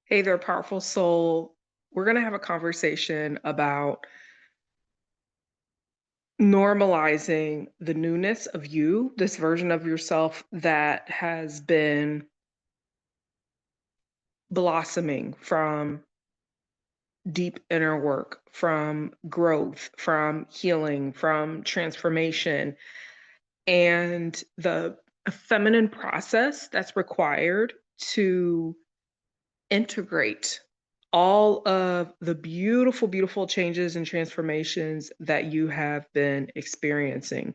Hey there, powerful soul. We're going to have a conversation about normalizing the newness of you, this version of yourself that has been blossoming from deep inner work, from growth, from healing, from transformation, and the feminine process that's required to integrate all of the beautiful, beautiful changes and transformations that you have been experiencing.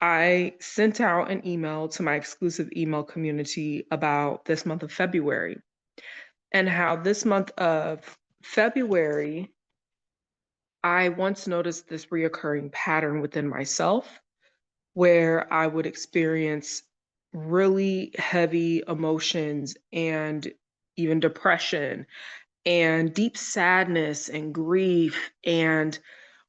I sent out an email to my exclusive email community about this month of February and how this month of February, I once noticed this reoccurring pattern within myself where I would experience really heavy emotions and even depression and deep sadness and grief, and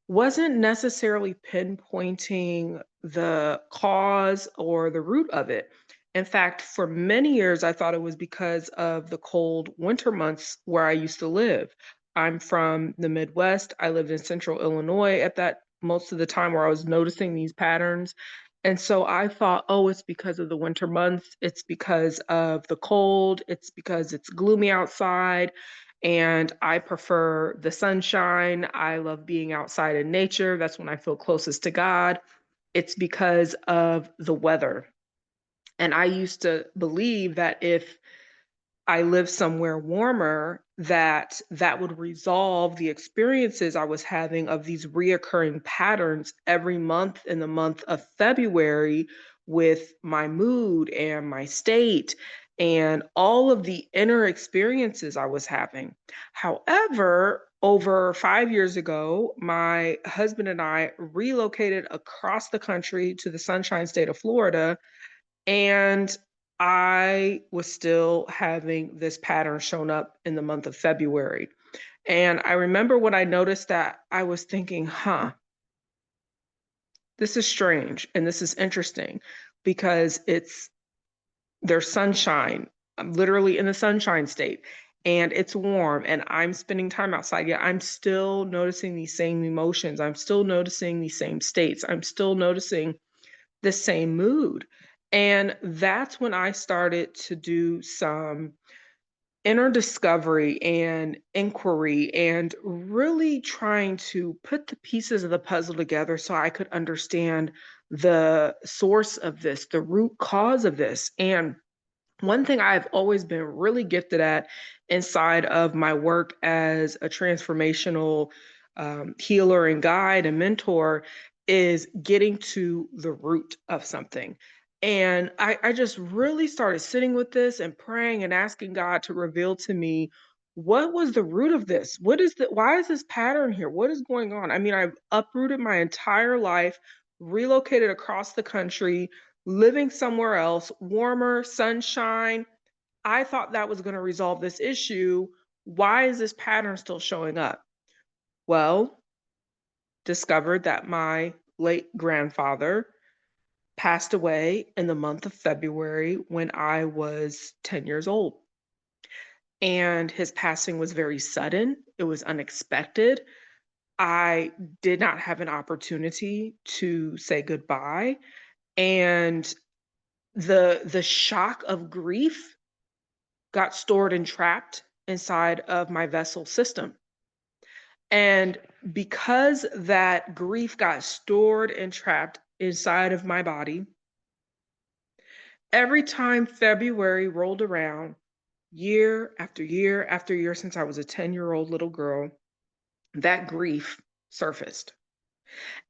wasn't necessarily pinpointing the cause or the root of it. In fact, for many years, I thought it was because of the cold winter months where I used to live. I'm from the Midwest. I lived in central Illinois at that most of the time where I was noticing these patterns. And so I thought, oh, it's because of the winter months. It's because of the cold. It's because it's gloomy outside and I prefer the sunshine. I love being outside in nature. That's when I feel closest to God. It's because of the weather. And I used to believe that if I lived somewhere warmer, that would resolve the experiences I was having of these reoccurring patterns every month in the month of February with my mood and my state and all of the inner experiences I was having. However, over 5 years ago, my husband and I relocated across the country to the Sunshine State of Florida, and I was still having this pattern shown up in the month of February. And I remember when I noticed that, I was thinking, huh, this is strange and this is interesting because there's sunshine. I'm literally in the sunshine state and it's warm and I'm spending time outside. Yet I'm still noticing these same emotions. I'm still noticing these same states. I'm still noticing the same mood. And that's when I started to do some inner discovery and inquiry and really trying to put the pieces of the puzzle together so I could understand the source of this, the root cause of this. And one thing I've always been really gifted at inside of my work as a transformational healer and guide and mentor is getting to the root of something. And I just really started sitting with this and praying and asking God to reveal to me what was the root of this? Why is this pattern here? What is going on? I mean, I've uprooted my entire life, relocated across the country, living somewhere else, warmer, sunshine. I thought that was going to resolve this issue. Why is this pattern still showing up? Well, discovered that my late grandfather passed away in the month of February when I was 10 years old. And his passing was very sudden, it was unexpected. I did not have an opportunity to say goodbye. And the shock of grief got stored and trapped inside of my vessel system. And because that grief got stored and trapped inside of my body, every time February rolled around, year after year after year, since I was a 10-year-old little girl, that grief surfaced.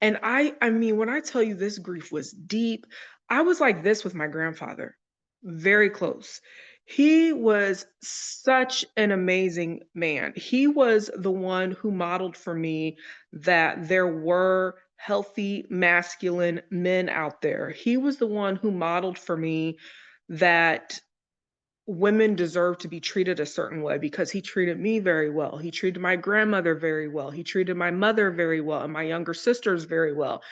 And I mean, when I tell you this grief was deep, I was like this with my grandfather, very close. He was such an amazing man. He was the one who modeled for me that there were healthy masculine men out there. He was the one who modeled for me that women deserve to be treated a certain way because he treated me very well. He treated my grandmother very well. He treated my mother very well and my younger sisters very well.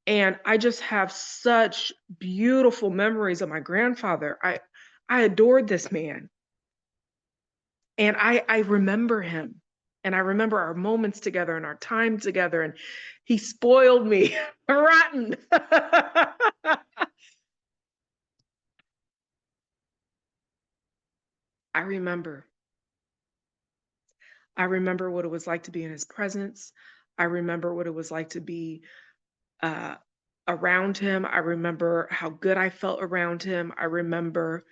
And I just have such beautiful memories of my grandfather. I adored this man. And I remember him, and I remember our moments together and our time together, and he spoiled me rotten. I remember. I remember what it was like to be in his presence. I remember what it was like to be uh, around him. I remember how good I felt around him. I remember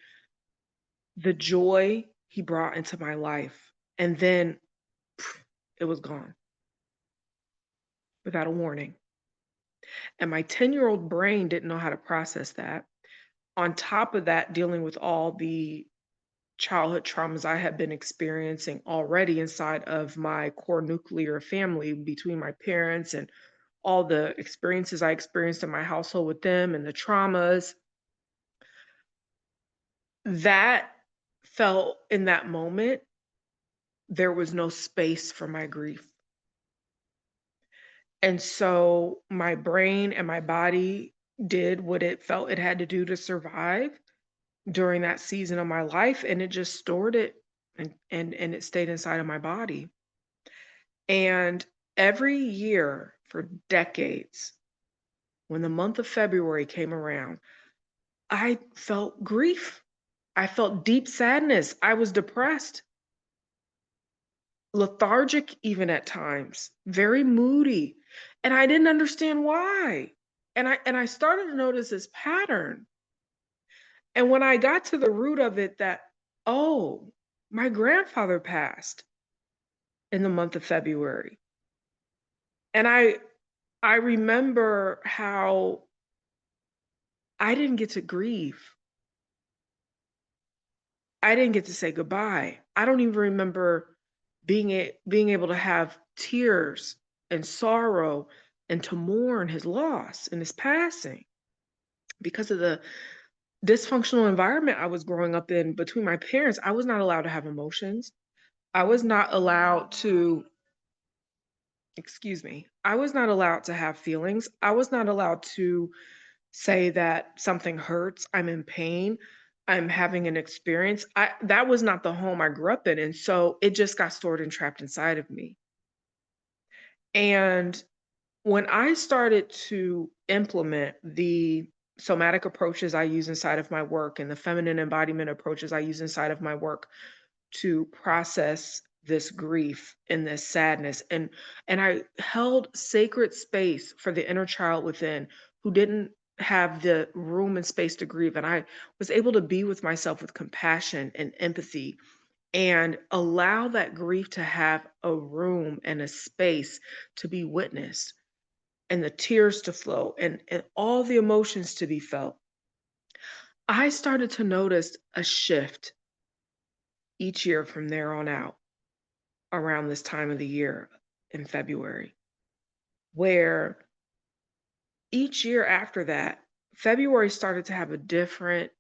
the joy he brought into my life. And then it was gone without a warning. And my 10-year-old brain didn't know how to process that. On top of that, dealing with all the childhood traumas I had been experiencing already inside of my core nuclear family between my parents and all the experiences I experienced in my household with them and the traumas, that felt in that moment, there was no space for my grief. And so my brain and my body did what it felt it had to do to survive during that season of my life, and it just stored it and it stayed inside of my body. And every year for decades, when the month of February came around, I felt grief. I felt deep sadness. I was depressed, lethargic even at times, very moody, and I didn't understand why. And I started to notice this pattern. And when I got to the root of it that, oh, my grandfather passed in the month of February. And I remember how I didn't get to grieve. I didn't get to say goodbye. I don't even remember being able to have tears and sorrow and to mourn his loss and his passing because of the dysfunctional environment I was growing up in between my parents. I was not allowed to have emotions. I was not allowed to, excuse me, I was not allowed to have feelings. I was not allowed to say that something hurts, I'm in pain, I'm having an experience. That was not the home I grew up in, and so it just got stored and trapped inside of me. And when I started to implement the somatic approaches I use inside of my work and the feminine embodiment approaches I use inside of my work to process this grief and this sadness, and I held sacred space for the inner child within who didn't have the room and space to grieve, and I was able to be with myself with compassion and empathy and allow that grief to have a room and a space to be witnessed and the tears to flow and all the emotions to be felt. I started to notice a shift each year from there on out around this time of the year in February, where each year after that, February started to have a different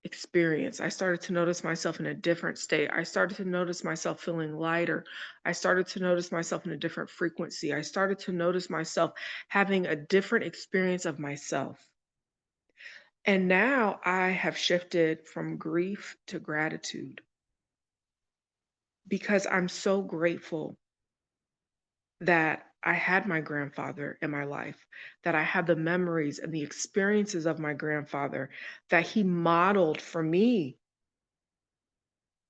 experience. I started to notice myself in a different state. I started to notice myself feeling lighter. I started to notice myself in a different frequency. I started to notice myself having a different experience of myself. And now I have shifted from grief to gratitude because I'm so grateful that I had my grandfather in my life, that I had the memories and the experiences of my grandfather, that he modeled for me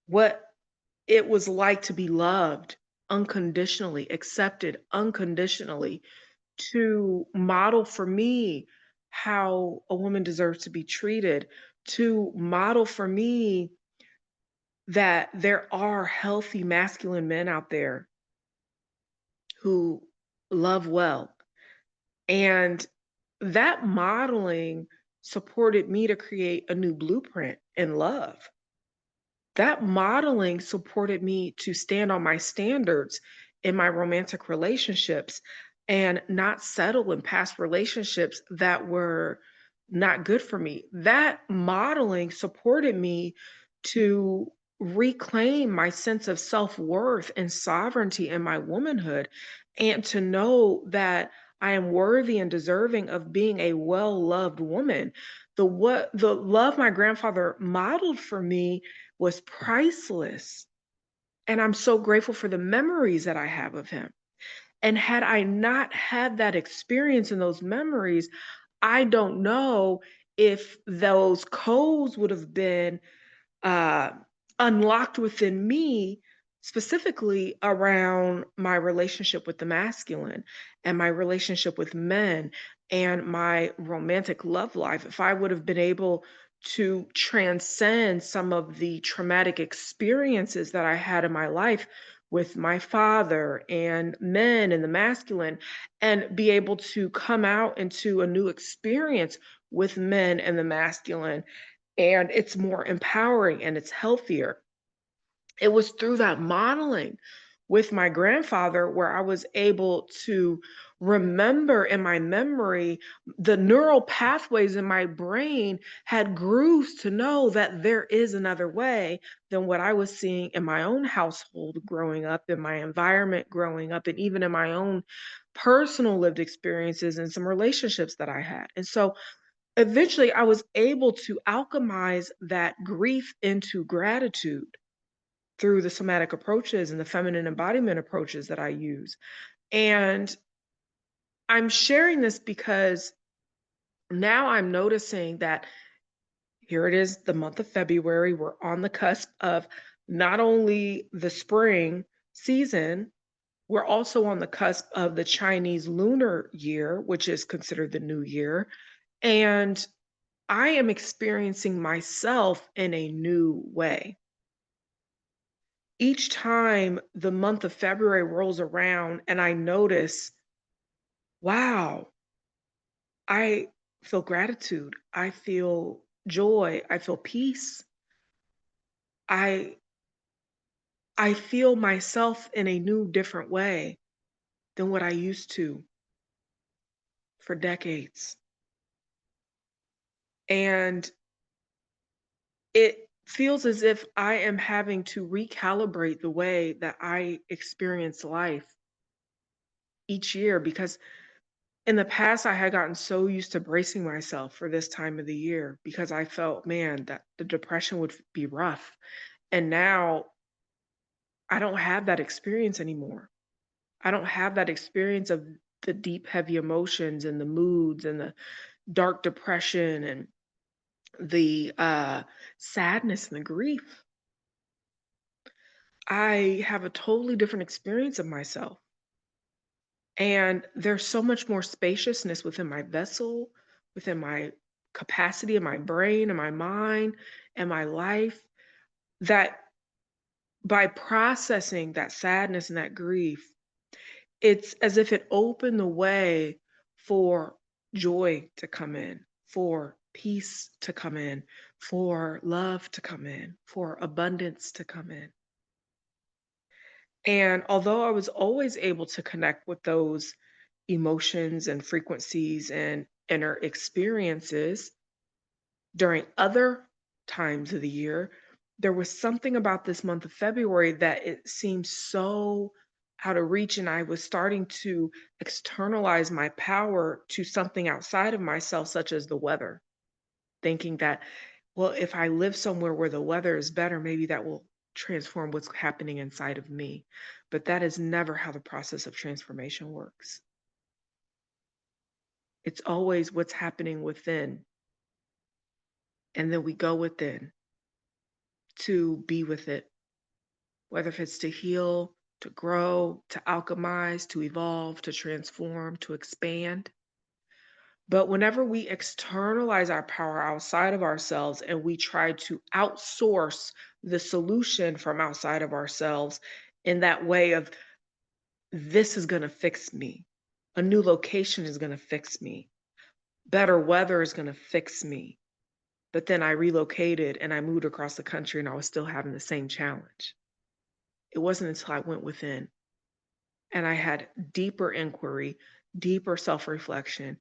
what it was like to be loved unconditionally, accepted unconditionally, to model for me how a woman deserves to be treated, to model for me that there are healthy masculine men out there who love well. And that modeling supported me to create a new blueprint in love. That modeling supported me to stand on my standards in my romantic relationships and not settle in past relationships that were not good for me. That modeling supported me to reclaim my sense of self-worth and sovereignty in my womanhood and to know that I am worthy and deserving of being a well-loved woman. The love my grandfather modeled for me was priceless. And I'm so grateful for the memories that I have of him. And had I not had that experience and those memories, I don't know if those codes would have been uh, unlocked within me, specifically around my relationship with the masculine and my relationship with men and my romantic love life. If I would have been able to transcend some of the traumatic experiences that I had in my life with my father and men and the masculine, and be able to come out into a new experience with men and the masculine, and it's more empowering and it's healthier. It was through that modeling with my grandfather where I was able to remember in my memory the neural pathways in my brain had grooves to know that there is another way than what I was seeing in my own household growing up, in my environment growing up, and even in my own personal lived experiences and some relationships that I had. And so eventually I was able to alchemize that grief into gratitude through the somatic approaches and the feminine embodiment approaches that I use. And I'm sharing this because now I'm noticing that here it is, the month of February. We're on the cusp of not only the spring season, we're also on the cusp of the Chinese lunar year, which is considered the new year. And I am experiencing myself in a new way. Each time the month of February rolls around and I notice, wow, I feel gratitude, I feel joy, I feel peace. I I feel myself in a new different way than what I used to for decades. And it feels as if I am having to recalibrate the way that I experience life each year, because in the past, I had gotten so used to bracing myself for this time of the year because I felt, man, that the depression would be rough. And now I don't have that experience anymore. I don't have that experience of the deep, heavy emotions and the moods and the dark depression and the sadness and the grief. I have a totally different experience of myself. And there's so much more spaciousness within my vessel, within my capacity in my brain and my mind and my life, that by processing that sadness and that grief, it's as if it opened the way for joy to come in, for peace to come in, for love to come in, for abundance to come in. And although I was always able to connect with those emotions and frequencies and inner experiences during other times of the year, there was something about this month of February that it seemed so out of reach. And I was starting to externalize my power to something outside of myself, such as the weather, thinking that, well, if I live somewhere where the weather is better, maybe that will transform what's happening inside of me. But that is never how the process of transformation works. It's always what's happening within. And then we go within to be with it, whether if it's to heal, to grow, to alchemize, to evolve, to transform, to expand. But whenever we externalize our power outside of ourselves and we try to outsource the solution from outside of ourselves in that way of, this is going to fix me, a new location is going to fix me, better weather is going to fix me. But then I relocated and I moved across the country and I was still having the same challenge. It wasn't until I went within and I had deeper inquiry, deeper self reflection,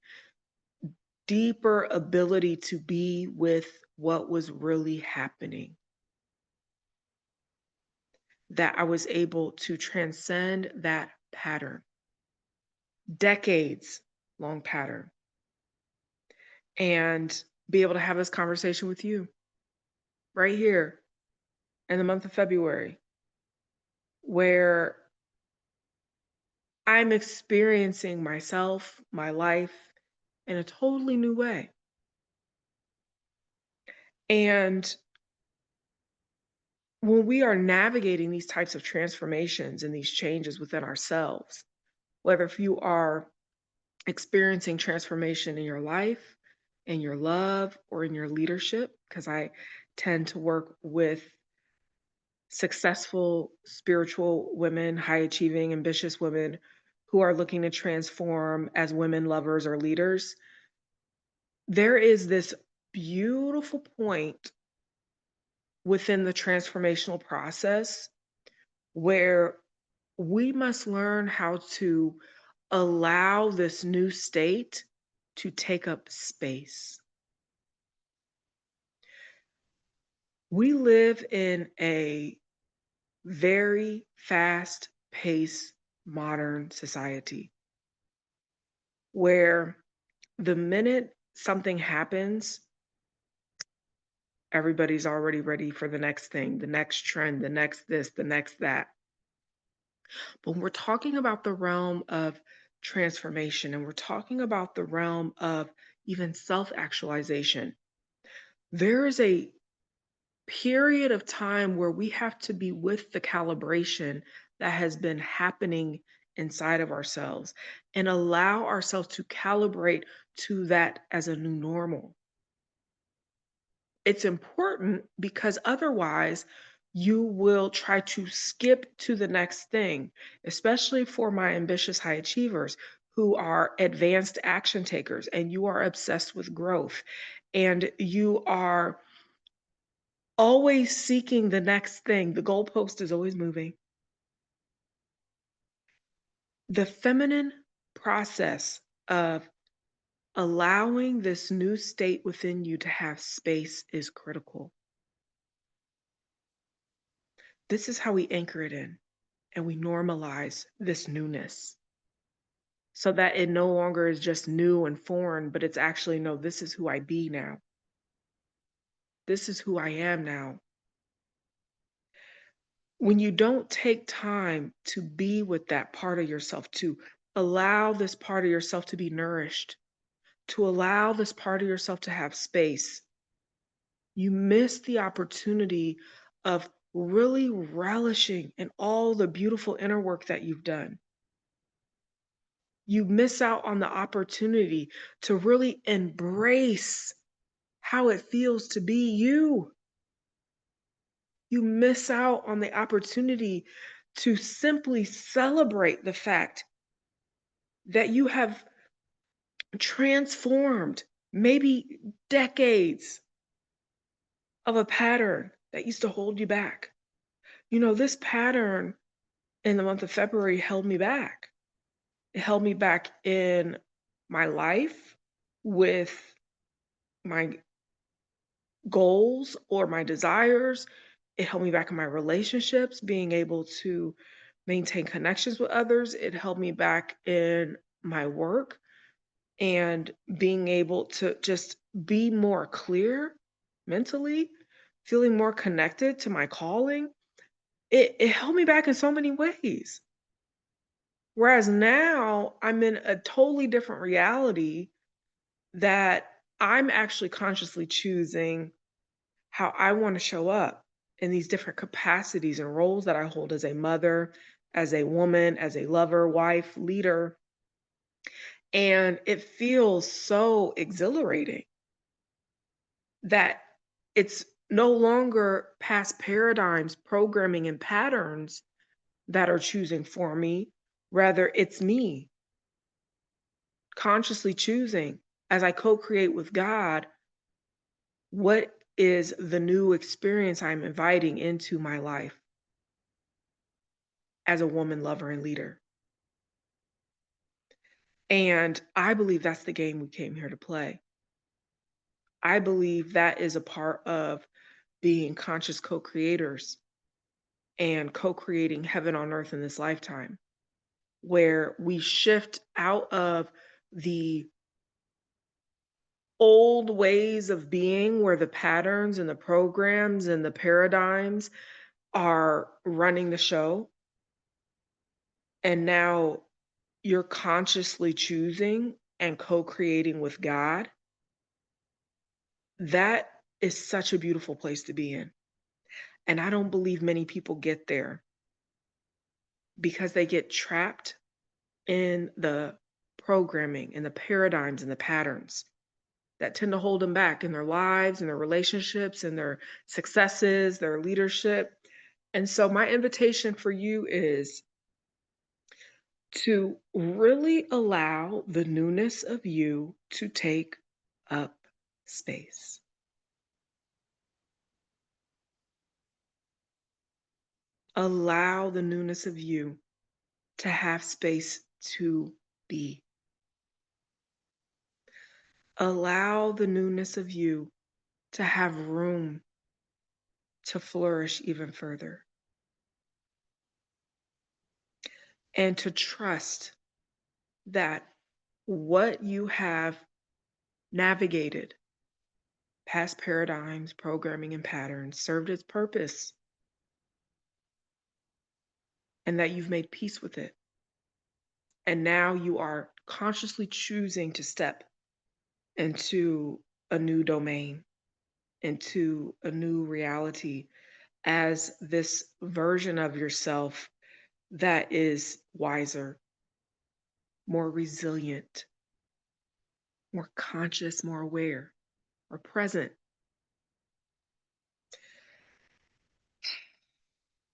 deeper ability to be with what was really happening, that I was able to transcend that pattern, decades long pattern, and be able to have this conversation with you right here in the month of February. where I'm experiencing myself, my life in a totally new way. And when we are navigating these types of transformations and these changes within ourselves, whether if you are experiencing transformation in your life, in your love, or in your leadership, because I tend to work with successful spiritual women, high achieving, ambitious women who are looking to transform as women lovers or leaders. There is this beautiful point within the transformational process where we must learn how to allow this new state to take up space. We live in a very fast paced modern society where the minute something happens, everybody's already ready for the next thing, the next trend, the next this, the next that. But when we're talking about the realm of transformation and we're talking about the realm of even self actualization, there is a period of time where we have to be with the calibration that has been happening inside of ourselves and allow ourselves to calibrate to that as a new normal. It's important because otherwise you will try to skip to the next thing, especially for my ambitious high achievers who are advanced action takers and you are obsessed with growth and you are always seeking the next thing. The goalpost is always moving. The feminine process of allowing this new state within you to have space is critical. This is how we anchor it in and we normalize this newness so that it no longer is just new and foreign, but it's actually, no, this is who I be now. This is who I am now. When you don't take time to be with that part of yourself, to allow this part of yourself to be nourished, to allow this part of yourself to have space, you miss the opportunity of really relishing in all the beautiful inner work that you've done. You miss out on the opportunity to really embrace how it feels to be you. You miss out on the opportunity to simply celebrate the fact that you have transformed maybe decades of a pattern that used to hold you back. You know, this pattern in the month of February held me back. It held me back in my life with my goals or my desires. It held me back in my relationships, being able to maintain connections with others. It held me back in my work and being able to just be more clear mentally, feeling more connected to my calling. It held me back in so many ways. Whereas now I'm in a totally different reality that I'm actually consciously choosing how I want to show up in these different capacities and roles that I hold as a mother, as a woman, as a lover, wife, leader. And it feels so exhilarating that it's no longer past paradigms, programming, and patterns that are choosing for me. Rather, it's me consciously choosing as I co create with God what is the new experience I'm inviting into my life as a woman, lover, and leader. And I believe that's the game we came here to play. I believe that is a part of being conscious co creators and co creating heaven on earth in this lifetime, where we shift out of the old ways of being, where the patterns and the programs and the paradigms are running the show, And now you're consciously choosing and co-creating with God. That is such a beautiful place to be in. And I don't believe many people get there because they get trapped in the programming and the paradigms and the patterns that tend to hold them back in their lives and their relationships and their successes, their leadership. And so, my invitation for you is to really allow the newness of you to take up space. Allow the newness of you to have space to be. Allow the newness of you to have room to flourish even further and to trust that what you have navigated, past paradigms, programming, and patterns, served its purpose and that you've made peace with it. And now you are consciously choosing to step into a new domain, into a new reality as this version of yourself that is wiser, more resilient, more conscious, more aware, more present.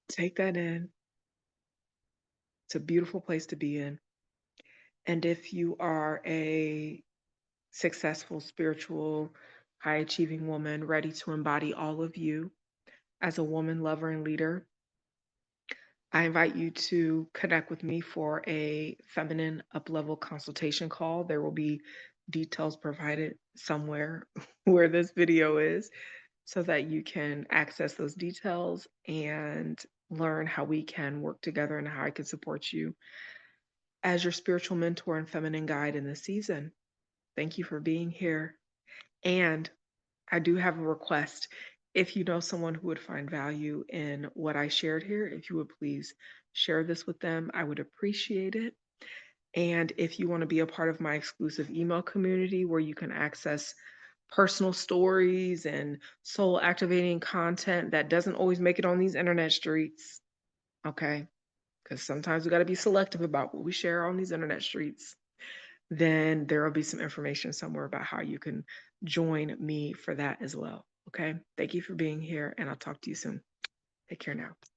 Take that in. It's a beautiful place to be in. And if you are a successful, spiritual, high achieving woman ready to embody all of you as a woman, lover, and leader, I invite you to connect with me for a feminine up level consultation call. There will be details provided somewhere where this video is so that you can access those details and learn how we can work together and how I can support you as your spiritual mentor and feminine guide in this season. Thank you for being here. And I do have a request. If you know someone who would find value in what I shared here, if you would please share this with them, I would appreciate it. And if you want to be a part of my exclusive email community where you can access personal stories and soul activating content that doesn't always make it on these internet streets, okay? Because sometimes we got to be selective about what we share on these internet streets. Then there will be some information somewhere about how you can join me for that as well. Okay. Thank you for being here, and I'll talk to you soon. Take care now.